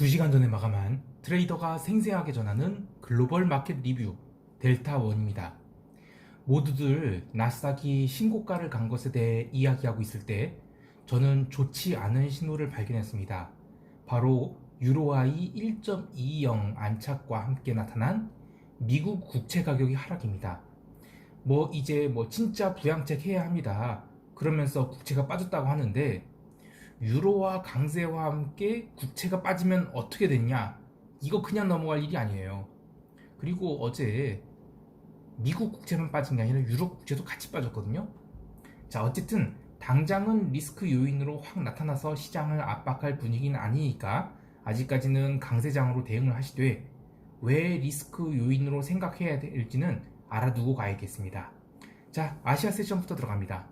2시간 전에 마감한 트레이더가 생생하게 전하는 글로벌 마켓 리뷰 델타원입니다. 모두들 나스닥이 신고가를 간 것에 대해 이야기하고 있을 때 저는 좋지 않은 신호를 발견했습니다. 바로 유로화의 1.20 안착과 함께 나타난 미국 국채 가격의 하락입니다. 이제 진짜 부양책 해야 합니다. 그러면서 국채가 빠졌다고 하는데 유로화 강세와 함께 국채가 빠지면 어떻게 됐냐? 이거 그냥 넘어갈 일이 아니에요. 그리고 어제 미국 국채만 빠진 게 아니라 유럽 국채도 같이 빠졌거든요. 자, 어쨌든 당장은 리스크 요인으로 확 나타나서 시장을 압박할 분위기는 아니니까 아직까지는 강세장으로 대응을 하시되 왜 리스크 요인으로 생각해야 될지는 알아두고 가야겠습니다. 자, 아시아 세션부터 들어갑니다.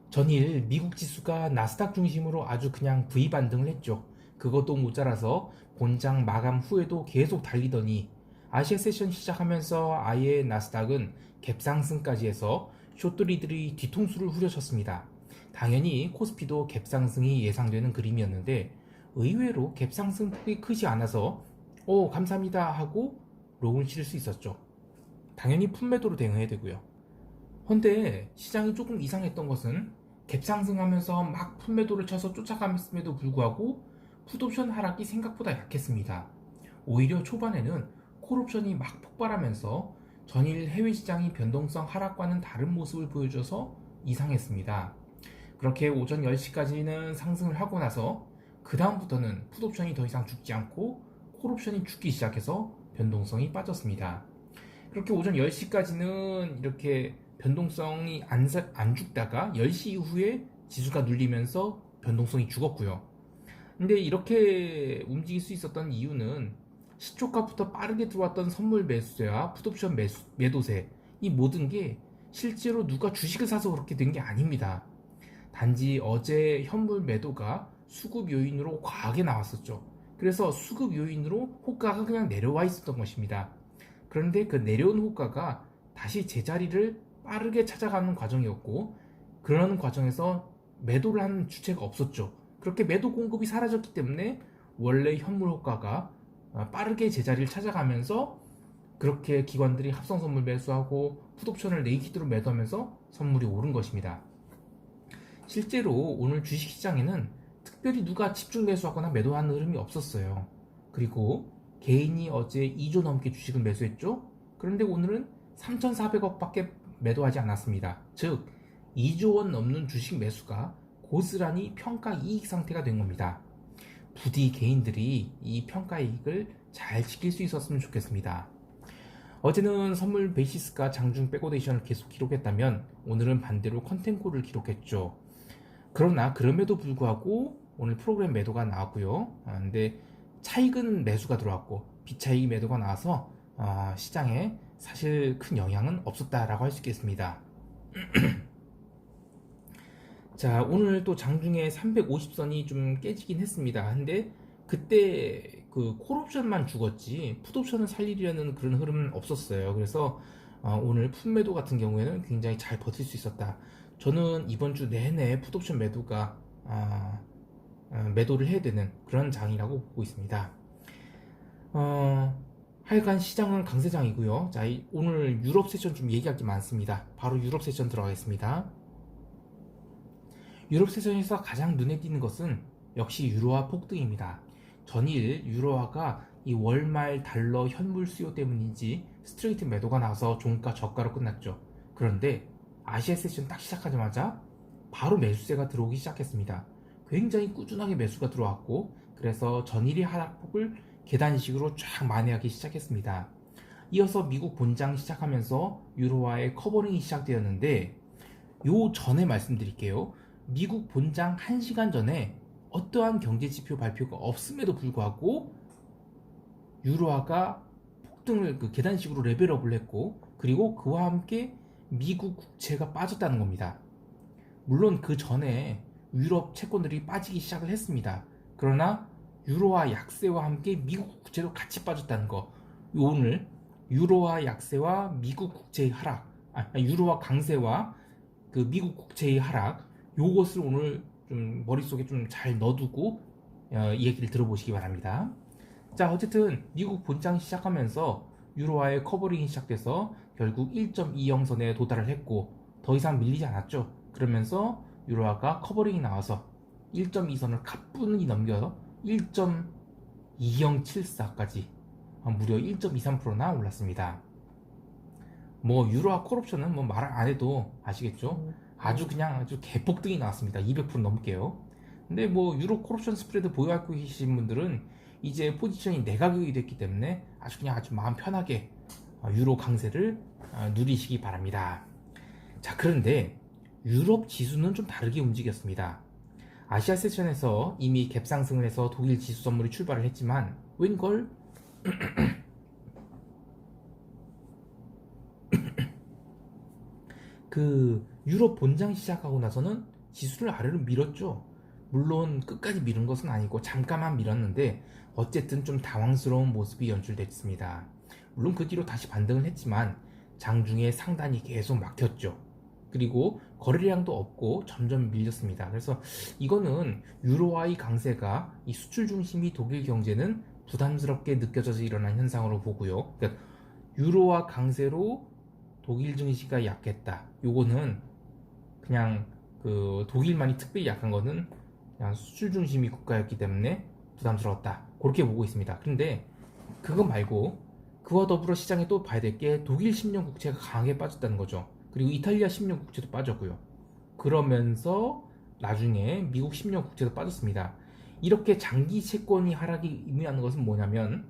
전일 미국 지수가 나스닥 중심으로 아주 그냥 V 반등을 했죠. 그것도 모자라서 본장 마감 후에도 계속 달리더니 아시아 세션 시작하면서 아예 나스닥은 갭상승까지 해서 숏들이들이 뒤통수를 후려쳤습니다. 당연히 코스피도 갭상승이 예상되는 그림이었는데 의외로 갭상승 폭이 크지 않아서 감사합니다 하고 롱을 칠 수 있었죠. 당연히 품매도로 대응해야 되고요. 헌데 시장이 조금 이상했던 것은 갭상승하면서 막 품매도를 쳐서 쫓아갔음에도 불구하고 풋옵션 하락이 생각보다 약했습니다. 오히려 초반에는 콜옵션이 막 폭발하면서 전일 해외 시장이 변동성 하락과는 다른 모습을 보여줘서 이상했습니다. 그렇게 오전 10시까지는 상승을 하고 나서 그 다음부터는 풋옵션이 더 이상 죽지 않고 콜옵션이 죽기 시작해서 변동성이 빠졌습니다. 그렇게 오전 10시까지는 이렇게 변동성이 안 죽다가 10시 이후에 지수가 눌리면서 변동성이 죽었고요. 근데 이렇게 움직일 수 있었던 이유는 시초가부터 빠르게 들어왔던 선물 매수세와 풋옵션 매도세, 이 모든 게 실제로 누가 주식을 사서 그렇게 된 게 아닙니다. 단지 어제 현물 매도가 수급 요인으로 과하게 나왔었죠. 그래서 수급 요인으로 호가가 그냥 내려와 있었던 것입니다. 그런데 그 내려온 호가가 다시 제자리를 빠르게 찾아가는 과정이었고, 그런 과정에서 매도를 하는 주체가 없었죠. 그렇게 매도 공급이 사라졌기 때문에 원래 현물 호가가 빠르게 제자리를 찾아가면서 그렇게 기관들이 합성 선물 매수하고 풋옵션을 네이키드로 매도하면서 선물이 오른 것입니다. 실제로 오늘 주식시장에는 특별히 누가 집중 매수하거나 매도하는 흐름이 없었어요. 그리고 개인이 어제 2조 넘게 주식을 매수했죠. 그런데 오늘은 3,400억밖에 매도하지 않았습니다. 즉 2조 원 넘는 주식 매수가 고스란히 평가 이익 상태가 된 겁니다. 부디 개인들이 이 평가 이익을 잘 지킬 수 있었으면 좋겠습니다. 어제는 선물 베이시스가 장중 백오데이션을 계속 기록했다면 오늘은 반대로 컨텐코를 기록했죠. 그러나 그럼에도 불구하고 오늘 프로그램 매도가 나왔고요. 근데 차익은 매수가 들어왔고 비차익 매도가 나와서 시장에 사실 큰 영향은 없었다라고 할 수 있겠습니다. 자, 오늘 또 장중에 350선이 좀 깨지긴 했습니다. 근데 그때 그 콜옵션만 죽었지 풋옵션을 살리려는 그런 흐름은 없었어요. 그래서 오늘 풋매도 같은 경우에는 굉장히 잘 버틸 수 있었다. 저는 이번 주 내내 풋옵션 매도가 매도를 해야 되는 그런 장이라고 보고 있습니다. 하여간 시장은 강세장이고요. 자, 오늘 유럽 세션 좀 얘기할 게 많습니다. 바로 유럽 세션 들어가겠습니다. 유럽 세션에서 가장 눈에 띄는 것은 역시 유로화 폭등입니다. 전일 유로화가 이 월말 달러 현물 수요 때문인지 스트레이트 매도가 나와서 종가 저가로 끝났죠. 그런데 아시아 세션 딱 시작하자마자 바로 매수세가 들어오기 시작했습니다. 굉장히 꾸준하게 매수가 들어왔고, 그래서 전일의 하락폭을 계단식으로 쫙 만회하기 시작했습니다. 이어서 미국 본장 시작하면서 유로화의 커버링이 시작되었는데, 요 전에 말씀드릴게요. 미국 본장 1시간 전에 어떠한 경제지표 발표가 없음에도 불구하고 유로화가 폭등을 계단식으로 레벨업을 했고, 그리고 그와 함께 미국 국채가 빠졌다는 겁니다. 물론 그 전에 유럽 채권들이 빠지기 시작을 했습니다. 그러나 유로화 약세와 함께 미국 국채도 같이 빠졌다는 거. 오늘 유로화 약세와 미국 국채의 하락, 유로화 강세와 그 미국 국채의 하락, 요것을 오늘 좀 머릿속에 좀 잘 넣어두고 이 얘기를 들어보시기 바랍니다. 자, 어쨌든 미국 본장 시작하면서 유로화의 커버링이 시작돼서 결국 1.20선에 도달을 했고 더 이상 밀리지 않았죠. 그러면서 유로화가 커버링이 나와서 1.2선을 가뿐히 넘겨서 1.2074까지 무려 1.23%나 올랐습니다. 뭐 유로화 콜옵션은 뭐 말 안 해도 아시겠죠? 아주 그냥 아주 개폭등이 나왔습니다. 200% 넘게요. 근데 뭐 유로 콜옵션 스프레드 보유하고 계신 분들은 이제 포지션이 내가격이 됐기 때문에 아주 그냥 아주 마음 편하게 유로 강세를 누리시기 바랍니다. 자, 그런데 유럽 지수는 좀 다르게 움직였습니다. 아시아 세션에서 이미 갭상승을 해서 독일 지수 선물이 출발을 했지만 웬걸 그 유럽 본장 시작하고 나서는 지수를 아래로 밀었죠. 물론 끝까지 밀은 것은 아니고 잠깐만 밀었는데 어쨌든 좀 당황스러운 모습이 연출됐습니다. 물론 그 뒤로 다시 반등을 했지만 장중에 상단이 계속 막혔죠. 그리고 거래량도 없고 점점 밀렸습니다. 그래서 이거는 유로화의 강세가 이 수출 중심이 독일 경제는 부담스럽게 느껴져서 일어난 현상으로 보고요. 그러니까 유로화 강세로 독일 증시가 약했다. 요거는 그냥 그 독일만이 특별히 약한 거는 그냥 수출 중심이 국가였기 때문에 부담스러웠다. 그렇게 보고 있습니다. 그런데 그거 말고 그와 더불어 시장에 또 봐야 될 게 독일 10년 국채가 강하게 빠졌다는 거죠. 그리고 이탈리아 10년 국채도 빠졌고요. 그러면서 나중에 미국 10년 국채도 빠졌습니다. 이렇게 장기 채권이 하락이 의미하는 것은 뭐냐면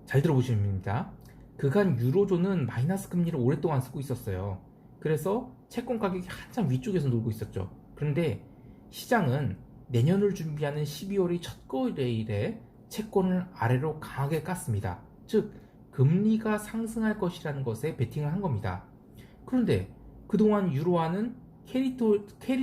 잘 들어보시면 됩니다. 그간 유로존은 마이너스 금리를 오랫동안 쓰고 있었어요. 그래서 채권 가격이 한참 위쪽에서 놀고 있었죠. 그런데 시장은 내년을 준비하는 12월의 첫 거래일에 채권을 아래로 강하게 깠습니다. 즉 금리가 상승할 것이라는 것에 베팅을 한 겁니다. 그런데 그동안 유로화는 캐리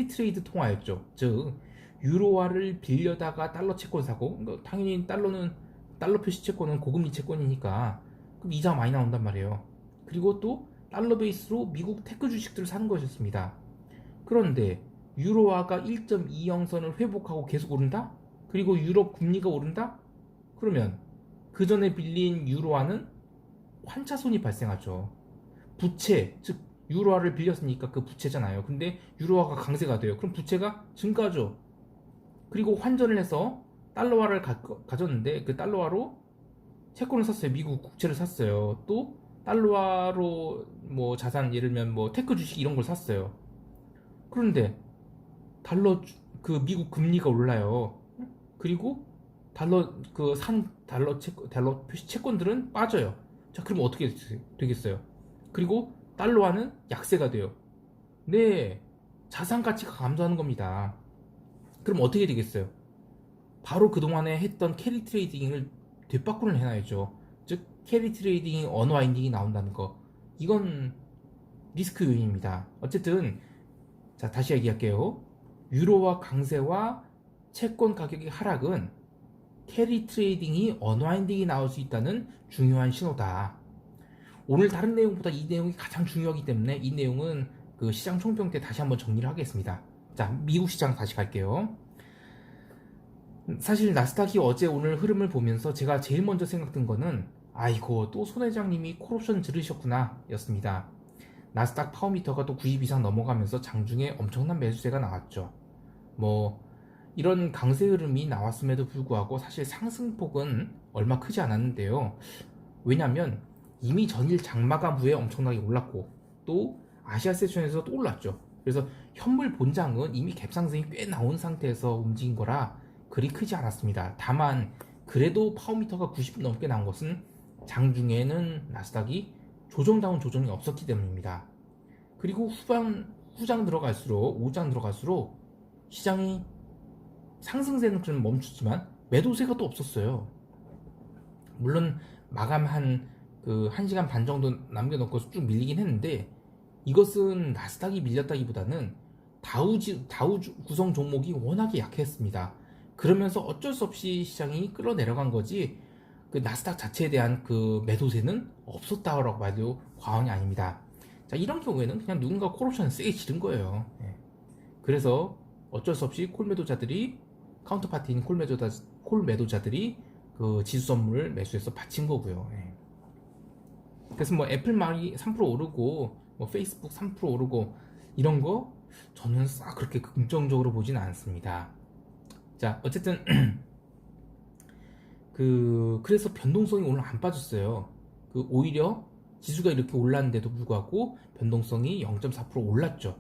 트레이드 통화였죠. 즉 유로화를 빌려다가 달러 채권 사고, 당연히 달러 표시 채권은 고금리 채권이니까 그럼 이자가 많이 나온단 말이에요. 그리고 또 달러 베이스로 미국 테크 주식들을 사는 것이었습니다. 그런데 유로화가 1.20선을 회복하고 계속 오른다? 그리고 유럽 금리가 오른다? 그러면 그 전에 빌린 유로화는 환차손이 발생하죠. 부채, 즉 유로화를 빌렸으니까 그 부채잖아요. 근데 유로화가 강세가 돼요. 그럼 부채가 증가하죠. 그리고 환전을 해서 달러화를 가졌는데 그 달러화로 채권을 샀어요. 미국 국채를 샀어요. 또 달러화로 뭐 자산 예를 들면 뭐 테크 주식 이런 걸 샀어요. 그런데 그 미국 금리가 올라요. 그리고 달러 표시 채권들은 빠져요. 자, 그럼 어떻게 되겠어요? 그리고 달러화는 약세가 돼요. 네, 자산 가치가 감소하는 겁니다. 그럼 어떻게 되겠어요? 바로 그동안에 했던 캐리 트레이딩을 뒷바꾸를 해놔야죠. 즉 캐리 트레이딩 언와인딩이 나온다는 거, 이건 리스크 요인입니다. 어쨌든 자, 다시 얘기할게요. 유로화 강세와 채권 가격의 하락은 캐리 트레이딩이 언와인딩이 나올 수 있다는 중요한 신호다. 오늘 다른 내용보다 이 내용이 가장 중요하기 때문에 이 내용은 그 시장 총평 때 다시 한번 정리를 하겠습니다. 자, 미국 시장 다시 갈게요. 사실 나스닥이 어제 오늘 흐름을 보면서 제가 제일 먼저 생각든 거는 아이고 또 손 회장님이 콜옵션 들으셨구나 였습니다. 나스닥 파워미터가 또 90 이상 넘어가면서 장중에 엄청난 매수세가 나왔죠. 뭐 이런 강세 흐름이 나왔음에도 불구하고 사실 상승폭은 얼마 크지 않았는데요. 왜냐면 이미 전일 장마감 후에 엄청나게 올랐고 또 아시아 세션에서 또 올랐죠. 그래서 현물 본장은 이미 갭상승이 꽤 나온 상태에서 움직인 거라 그리 크지 않았습니다. 다만 그래도 파워미터가 90 넘게 나온 것은 장중에는 나스닥이 조정다운 조정이 없었기 때문입니다. 그리고 후장 들어갈수록 오장 들어갈수록 시장이 상승세는 좀 멈추지만 매도세가 또 없었어요. 물론 마감 한 1시간 반 정도 남겨놓고 쭉 밀리긴 했는데 이것은 나스닥이 밀렸다기보다는 다우 구성 종목이 워낙에 약했습니다. 그러면서 어쩔 수 없이 시장이 끌어내려간 거지 그 나스닥 자체에 대한 그 매도세는 없었다고 봐도 과언이 아닙니다. 자, 이런 경우에는 그냥 누군가 콜옵션을 세게 지른 거예요. 그래서 어쩔 수 없이 콜매도자들이 카운터파티인 콜매도자들이 그 지수 선물을 매수해서 바친 거고요. 예. 그래서 뭐 애플 말이 3% 오르고 뭐 페이스북 3% 오르고 이런 거 저는 싹 그렇게 긍정적으로 보진 않습니다. 자, 어쨌든 그래서 변동성이 오늘 안 빠졌어요. 오히려 지수가 이렇게 올랐는데도 불구하고 변동성이 0.4% 올랐죠.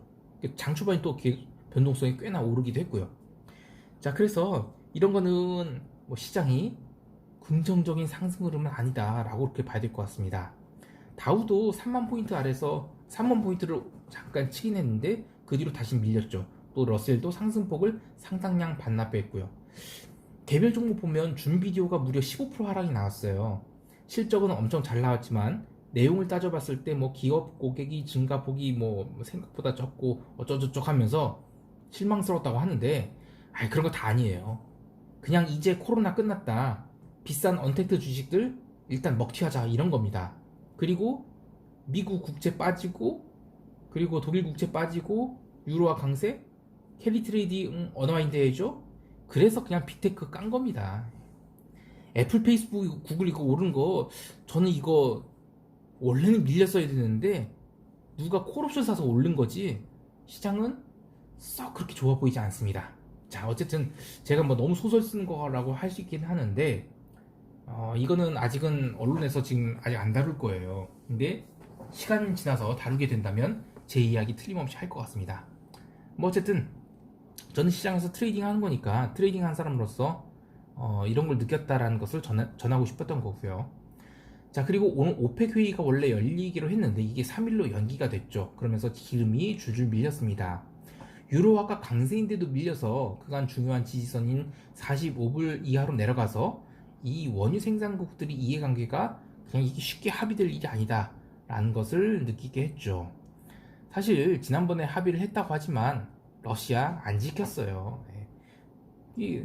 장 초반에 또 변동성이 꽤나 오르기도 했고요. 자, 그래서 이런 거는 뭐 시장이 긍정적인 상승 흐름은 아니다라고 그렇게 봐야 될 것 같습니다. 다우도 3만 포인트 아래서 3만 포인트를 잠깐 치긴 했는데 그 뒤로 다시 밀렸죠. 또 러셀도 상승폭을 상당량 반납했고요. 개별 종목 보면 준비디오가 무려 15% 하락이 나왔어요. 실적은 엄청 잘 나왔지만 내용을 따져봤을 때 뭐 기업 고객이 증가폭이 뭐 생각보다 적고 어쩌저쩌 하면서 실망스러웠다고 하는데 그런 거 다 아니에요. 그냥 이제 코로나 끝났다. 비싼 언택트 주식들 일단 먹튀하자 이런 겁니다. 그리고 미국 국채 빠지고 그리고 독일 국채 빠지고 유로화 강세 캘리 트레이딩 언와인드 해줘. 그래서 그냥 빅테크 깐 겁니다. 애플, 페이스북, 구글 이거 오른 거 저는 이거 원래는 밀렸어야 되는데 누가 콜옵션 사서 오른 거지 시장은 썩 그렇게 좋아 보이지 않습니다. 자, 어쨌든 제가 뭐 너무 소설 쓰는 거라고 할 수 있긴 하는데 이거는 아직은 언론에서 지금 아직 안 다룰 거예요. 근데 시간 지나서 다루게 된다면 제 이야기 틀림없이 할 것 같습니다. 뭐 어쨌든 저는 시장에서 트레이딩 하는 거니까 트레이딩 한 사람으로서 이런 걸 느꼈다라는 것을 전하고 싶었던 거고요. 자, 그리고 오늘 오펙 회의가 원래 열리기로 했는데 이게 3일로 연기가 됐죠. 그러면서 기름이 줄줄 밀렸습니다. 유로화가 강세인데도 밀려서 그간 중요한 지지선인 45불 이하로 내려가서 이 원유 생산국들이 이해관계가 그냥 이게 쉽게 합의될 일이 아니다 라는 것을 느끼게 했죠. 사실 지난번에 합의를 했다고 하지만 러시아 안 지켰어요. 이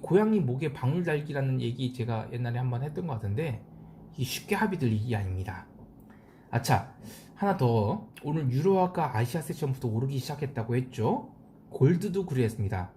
고양이 목에 방울 달기라는 얘기 제가 옛날에 한번 했던 것 같은데 이게 쉽게 합의될 일이 아닙니다. 아차, 하나 더. 오늘 유로화가 아시아 세션부터 오르기 시작했다고 했죠. 골드도 그랬습니다.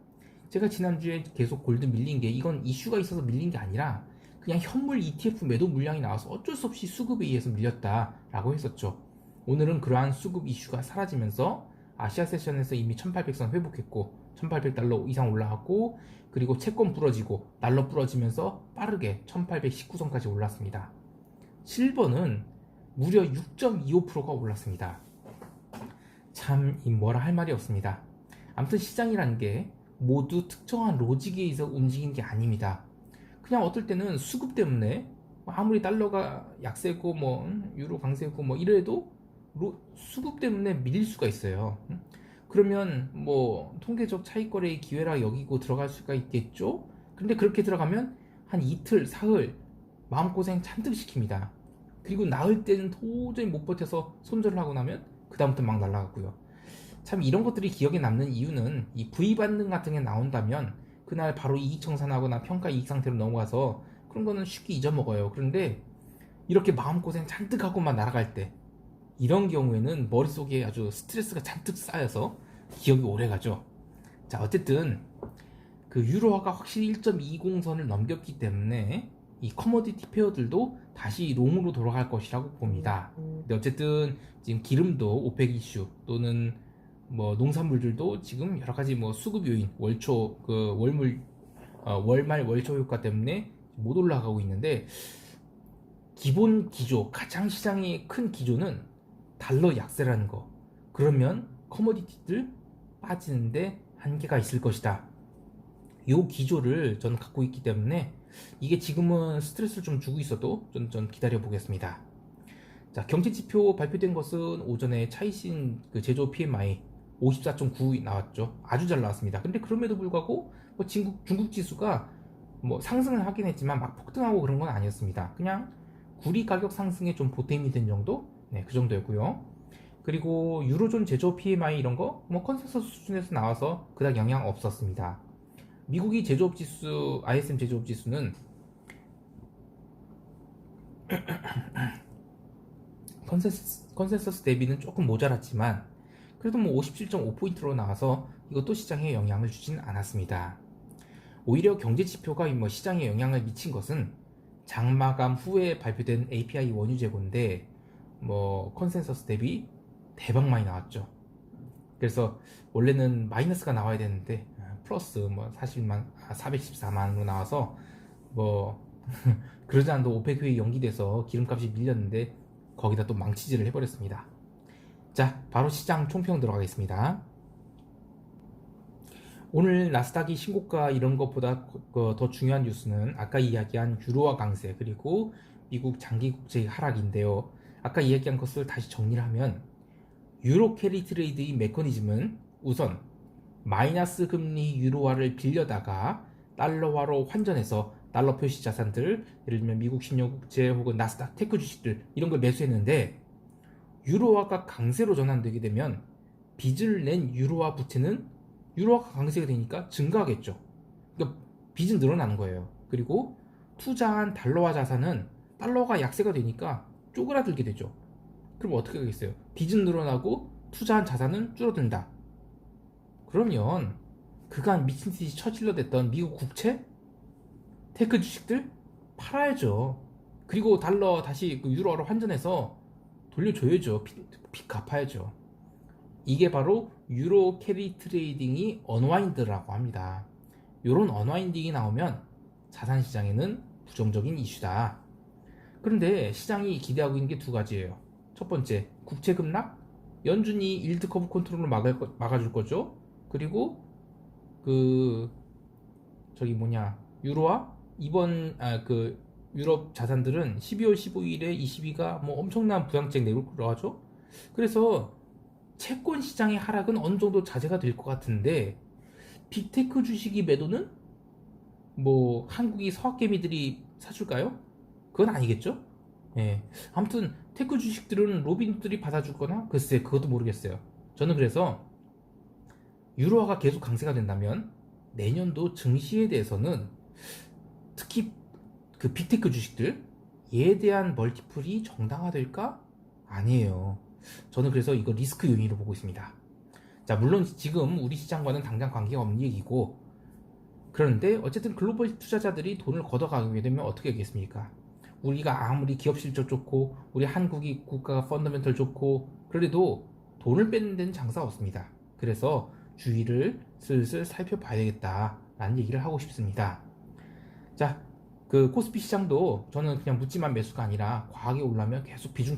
제가 지난주에 계속 골드 밀린 게 이건 이슈가 있어서 밀린 게 아니라 그냥 현물 ETF 매도 물량이 나와서 어쩔 수 없이 수급에 의해서 밀렸다라고 했었죠. 오늘은 그러한 수급 이슈가 사라지면서 아시아 세션에서 이미 1800선 회복했고 1800달러 이상 올라갔고 그리고 채권 부러지고 달러 부러지면서 빠르게 1819선까지 올랐습니다. 실버는 무려 6.25%가 올랐습니다. 참 뭐라 할 말이 없습니다. 아무튼 시장이라는 게 모두 특정한 로직에 의해서 움직이는 게 아닙니다. 그냥 어떨 때는 수급 때문에 아무리 달러가 약세고 뭐 유로 강세고 뭐 이래도 수급 때문에 밀릴 수가 있어요. 그러면 뭐 통계적 차익거래의 기회라 여기고 들어갈 수가 있겠죠. 근데 그렇게 들어가면 한 이틀 사흘 마음고생 잔뜩 시킵니다. 그리고 나을 때는 도저히 못 버텨서 손절을 하고 나면 그 다음부터 막 날아가고요. 참 이런 것들이 기억에 남는 이유는 이 V반등 같은 게 나온다면 그날 바로 이익 청산하거나 평가 이익 상태로 넘어가서 그런 거는 쉽게 잊어먹어요. 그런데 이렇게 마음고생 잔뜩 하고만 날아갈 때 이런 경우에는 머릿속에 아주 스트레스가 잔뜩 쌓여서 기억이 오래 가죠. 자, 어쨌든 그 유로화가 확실히 1.20선을 넘겼기 때문에 이 커머디티 페어들도 다시 롱으로 돌아갈 것이라고 봅니다. 근데 어쨌든 지금 기름도 오펙 이슈 또는 뭐 농산물들도 지금 여러 가지 뭐 수급 요인, 월초 그 월말 월초 효과 때문에 못 올라가고 있는데 기본 기조, 가장 시장의 큰 기조는 달러 약세라는 거. 그러면 커머디티들 빠지는데 한계가 있을 것이다. 요 기조를 저는 갖고 있기 때문에 이게 지금은 스트레스를 좀 주고 있어도 좀 기다려 보겠습니다. 자, 경제 지표 발표된 것은 오전에 차이신 그 제조 PMI 54.9 나왔죠. 아주 잘 나왔습니다. 근데 그럼에도 불구하고 뭐 중국 지수가 뭐 상승을 하긴 했지만 막 폭등하고 그런 건 아니었습니다. 그냥 구리 가격 상승에 좀 보탬이 된 정도? 네, 그 정도였고요. 그리고 유로존 제조 PMI 이런 거 뭐 컨센서스 수준에서 나와서 그닥 영향 없었습니다. 미국이 제조업 지수, ISM 제조업 지수는 컨센서스 대비는 조금 모자랐지만 그래도 뭐 57.5포인트로 나와서 이것도 시장에 영향을 주진 않았습니다. 오히려 경제 지표가 뭐 시장에 영향을 미친 것은 장마감 후에 발표된 API 원유 재고인데 뭐 컨센서스 대비 대박 많이 나왔죠. 그래서 원래는 마이너스가 나와야 되는데 플러스 뭐 414만으로 나와서 뭐 그러지 않아도 오펙 회의 연기돼서 기름값이 밀렸는데 거기다 또 망치질을 해버렸습니다. 자, 바로 시장 총평 들어가겠습니다. 오늘 나스닥이 신고가 이런 것보다 더 중요한 뉴스는 아까 이야기한 유로화 강세 그리고 미국 장기 국채 하락인데요. 아까 이야기한 것을 다시 정리를 하면 유로 캐리 트레이드의 메커니즘은 우선 마이너스 금리 유로화를 빌려다가 달러화로 환전해서 달러 표시 자산들, 예를 들면 미국 10년 국채 혹은 나스닥 테크 주식들 이런 걸 매수했는데 유로화가 강세로 전환되게 되면 빚을 낸 유로화 부채는 유로화가 강세가 되니까 증가하겠죠. 그러니까 빚은 늘어나는 거예요. 그리고 투자한 달러화 자산은 달러가 약세가 되니까 쪼그라들게 되죠. 그럼 어떻게 하겠어요? 빚은 늘어나고 투자한 자산은 줄어든다. 그러면 그간 미친듯이 처질러댔던 미국 국채, 테크 주식들 팔아야죠. 그리고 달러 다시 유로화로 환전해서 돌려줘야죠. 빚 갚아야죠. 이게 바로 유로 캐리 트레이딩이 언와인드라고 합니다. 이런 언와인딩이 나오면 자산 시장에는 부정적인 이슈다. 그런데 시장이 기대하고 있는 게 두 가지예요. 첫 번째, 국채 급락, 연준이 일드 커브 컨트롤을 막아줄 거죠. 그리고 유로화 이번 유럽 자산들은 12월 15일에 ECB가 뭐 엄청난 부양책 내고 하죠. 그래서 채권 시장의 하락은 어느 정도 자제가 될 것 같은데 빅테크 주식이 매도는 뭐 한국이 서학개미들이 사줄까요? 그건 아니겠죠? 예. 아무튼 테크 주식들은 로빈들이 받아줄 거나 글쎄 그것도 모르겠어요. 저는 그래서 유로화가 계속 강세가 된다면 내년도 증시에 대해서는 특히 그 빅테크 주식들 얘에 대한 멀티플이 정당화될까? 아니에요. 저는 그래서 이거 리스크 요인으로 보고 있습니다. 자, 물론 지금 우리 시장과는 당장 관계가 없는 얘기고 그런데 어쨌든 글로벌 투자자들이 돈을 걷어가게 되면 어떻게 하겠습니까? 우리가 아무리 기업 실적 좋고 우리 한국이 국가가 펀더멘털 좋고 그래도 돈을 뺏는 데는 장사가 없습니다. 그래서 주의를 슬슬 살펴봐야 되겠다라는 얘기를 하고 싶습니다. 자, 그 코스피 시장도 저는 그냥 묻지만 매수가 아니라 과하게 올라면 계속 비중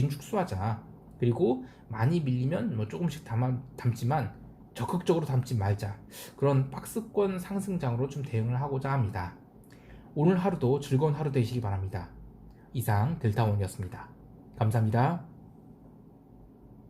축소하자. 그리고 많이 밀리면 뭐 조금씩 담지만 적극적으로 담지 말자. 그런 박스권 상승장으로 좀 대응을 하고자 합니다. 오늘 하루도 즐거운 하루 되시기 바랍니다. 이상 델타원이었습니다. 감사합니다.